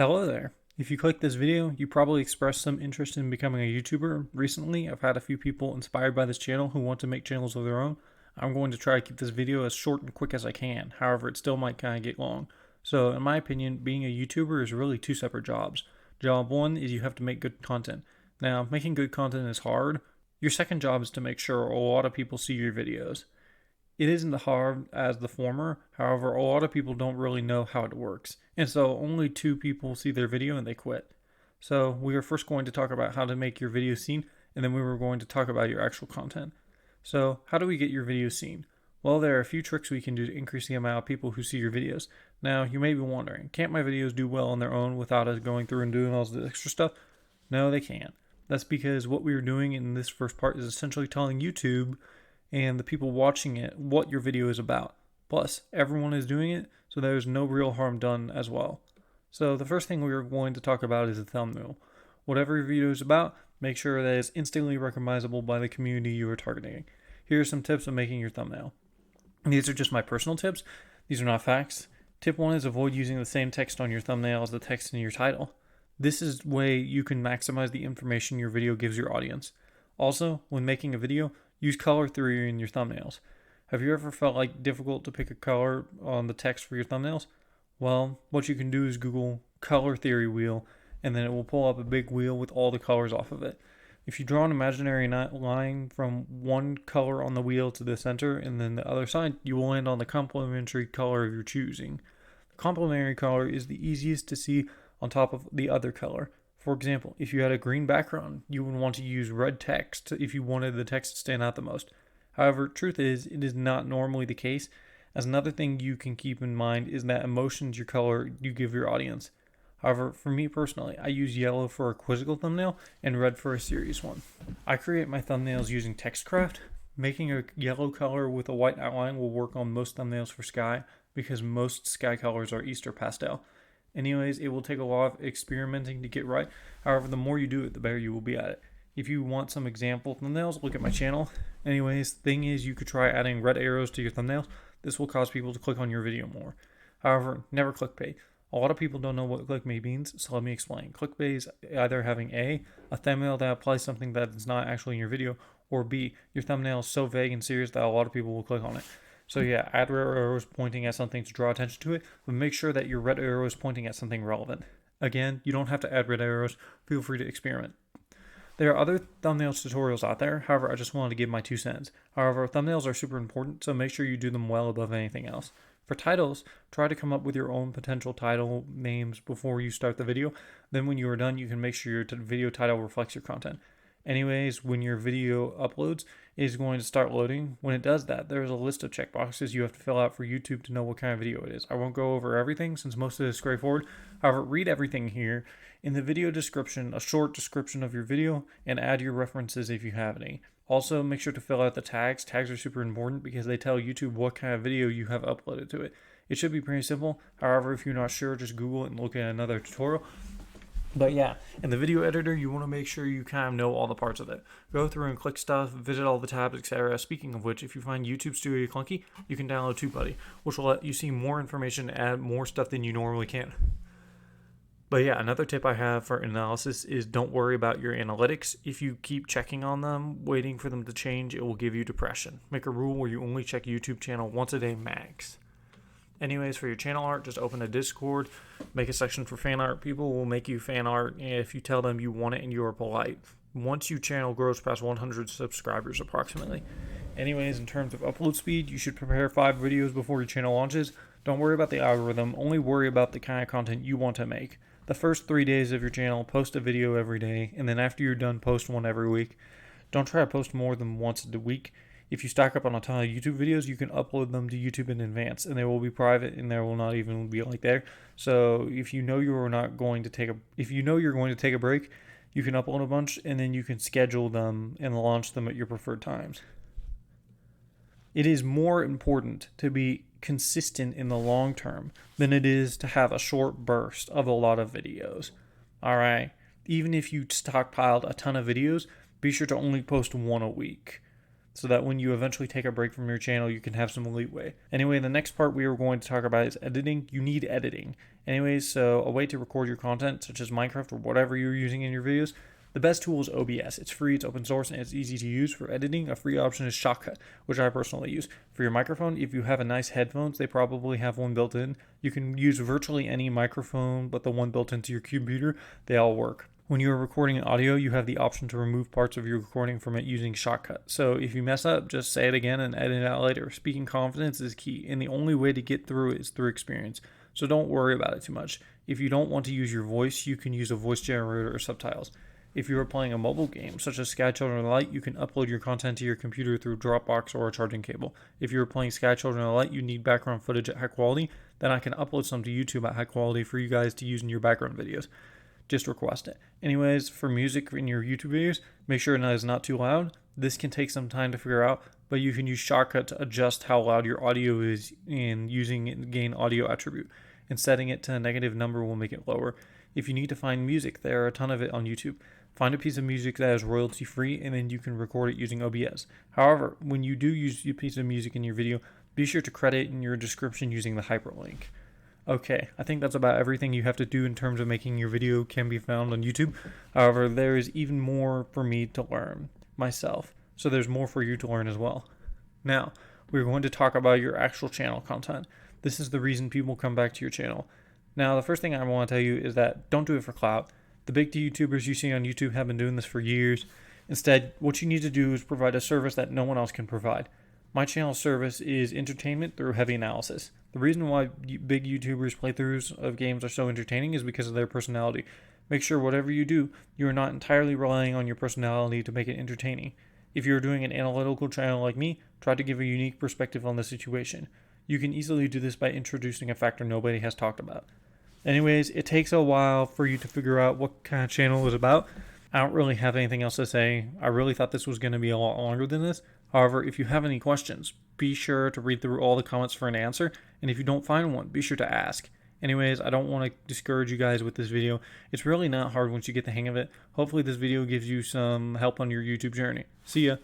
Hello there. If you clicked this video, you probably expressed some interest in becoming a YouTuber. Recently, I've had a few people inspired by this channel who want to make channels of their own. I'm going to try to keep this video as short and quick as I can. However, it still might kind of get long. So, in my opinion, being a YouTuber is really two separate jobs. Job one is you have to make good content. Now, making good content is hard. Your second job is to make sure a lot of people see your videos. It isn't as hard as the former, however, a lot of people don't really know how it works, and so only two people see their video and they quit. So we are first going to talk about how to make your video seen, and then we were going to talk about your actual content. So how do we get your videos seen? Well, there are a few tricks we can do to increase the amount of people who see your videos. Now, you may be wondering, can't my videos do well on their own without us going through and doing all the extra stuff? No, they can't. That's because what we are doing in this first part is essentially telling YouTube and the people watching it what your video is about. Plus, everyone is doing it, so there's no real harm done as well. So the first thing we are going to talk about is the thumbnail. Whatever your video is about, make sure that it's instantly recognizable by the community you are targeting. Here are some tips on making your thumbnail. These are just my personal tips. These are not facts. Tip 1 is avoid using the same text on your thumbnail as the text in your title. This is the way you can maximize the information your video gives your audience. Also, when making a video, use color theory in your thumbnails. Have you ever felt like difficult to pick a color on the text for your thumbnails? Well, what you can do is Google color theory wheel, and then it will pull up a big wheel with all the colors off of it. If you draw an imaginary line from one color on the wheel to the center and then the other side, you will land on the complementary color of your choosing. The complementary color is the easiest to see on top of the other color. For example, if you had a green background, you would want to use red text if you wanted the text to stand out the most. However, truth is, it is not normally the case, as another thing you can keep in mind is that emotions your color you give your audience. However, for me personally, I use yellow for a quizzical thumbnail and red for a serious one. I create my thumbnails using TextCraft. Making a yellow color with a white outline will work on most thumbnails for sky, because most sky colors are Easter pastel. Anyways, it will take a lot of experimenting to get right. However, the more you do it, the better you will be at it. If you want some example thumbnails, look at my channel. Anyways, thing is, you could try adding red arrows to your thumbnails. This will cause people to click on your video more. However, never clickbait. A lot of people don't know what clickbait means, so let me explain. Clickbait is either having a thumbnail that applies something that is not actually in your video, or B, your thumbnail is so vague and serious that a lot of people will click on it. So yeah, add red arrows pointing at something to draw attention to it, but make sure that your red arrow is pointing at something relevant. Again, you don't have to add red arrows. Feel free to experiment. There are other thumbnail tutorials out there, however, I just wanted to give my 2 cents. However, thumbnails are super important, so make sure you do them well above anything else. For titles, try to come up with your own potential title names before you start the video. Then when you are done, you can make sure your video title reflects your content. Anyways, when your video uploads, it is going to start loading. When it does that, there's a list of checkboxes you have to fill out for YouTube to know what kind of video it is. I won't go over everything since most of it is straightforward. However, read everything here. In the video description, a short description of your video, and add your references if you have any. Also, make sure to fill out the tags. Tags are super important because they tell YouTube what kind of video you have uploaded to it. It should be pretty simple. However, if you're not sure, just Google it and look at another tutorial. But yeah, in the video editor, you want to make sure you kind of know all the parts of it. Go through and click stuff, visit all the tabs, etc. Speaking of which, if you find YouTube Studio clunky, you can download TubeBuddy, which will let you see more information and add more stuff than you normally can. But yeah, another tip I have for analysis is don't worry about your analytics. If you keep checking on them, waiting for them to change, it will give you depression. Make a rule where you only check YouTube channel once a day max. Anyways, for your channel art, just open a Discord, make a section for fan art. People will make you fan art if you tell them you want it and you are polite. Once your channel grows past 100 subscribers approximately. Anyways, in terms of upload speed, you should prepare 5 videos before your channel launches. Don't worry about the algorithm, only worry about the kind of content you want to make. The first 3 days of your channel, post a video every day, and then after you're done, post one every week. Don't try to post more than once a week. If you stack up on a ton of YouTube videos, you can upload them to YouTube in advance, and they will be private, and there will not even be like there. So if you know you're going to take a break, you can upload a bunch, and then you can schedule them and launch them at your preferred times. It is more important to be consistent in the long term than it is to have a short burst of a lot of videos. Alright, even if you stockpiled a ton of videos, be sure to only post one a week. so that when you eventually take a break from your channel, you can have some leeway. Anyway, the next part we are going to talk about is editing. You need editing. Anyways, so a way to record your content, such as Minecraft or whatever you're using in your videos, the best tool is OBS. It's free, it's open source, and it's easy to use. For editing, a free option is Shotcut, which I personally use. For your microphone, if you have a nice headphones, they probably have one built in. You can use virtually any microphone, but the one built into your computer, they all work. When you're recording audio, you have the option to remove parts of your recording from it using Shotcut. So if you mess up, just say it again and edit it out later. Speaking confidence is key, and the only way to get through it is through experience. So don't worry about it too much. If you don't want to use your voice, you can use a voice generator or subtitles. If you are playing a mobile game, such as Sky Children of the Light, you can upload your content to your computer through Dropbox or a charging cable. If you are playing Sky Children of the Light, you need background footage at high quality, then I can upload some to YouTube at high quality for you guys to use in your background videos. Just request it. Anyways, for music in your YouTube videos, make sure it is not too loud. This can take some time to figure out, but you can use Shotcut to adjust how loud your audio is in using it to gain audio attribute, and setting it to a negative number will make it lower. If you need to find music, there are a ton of it on YouTube. Find a piece of music that is royalty free, and then you can record it using OBS. However, when you do use a piece of music in your video, be sure to credit in your description using the hyperlink. Okay, I think that's about everything you have to do in terms of making your video can be found on YouTube. However, there is even more for me to learn myself, so there's more for you to learn as well. Now, we're going to talk about your actual channel content. This is the reason people come back to your channel. Now, the first thing I want to tell you is that don't do it for clout. The big YouTubers you see on YouTube have been doing this for years. Instead, what you need to do is provide a service that no one else can provide. My channel's service is entertainment through heavy analysis. The reason why big YouTubers' playthroughs of games are so entertaining is because of their personality. Make sure whatever you do, you are not entirely relying on your personality to make it entertaining. If you're doing an analytical channel like me, try to give a unique perspective on the situation. You can easily do this by introducing a factor nobody has talked about. Anyways, it takes a while for you to figure out what kind of channel is about. I don't really have anything else to say. I really thought this was going to be a lot longer than this. However, if you have any questions, be sure to read through all the comments for an answer. And if you don't find one, be sure to ask. Anyways, I don't want to discourage you guys with this video. It's really not hard once you get the hang of it. Hopefully this video gives you some help on your YouTube journey. See ya.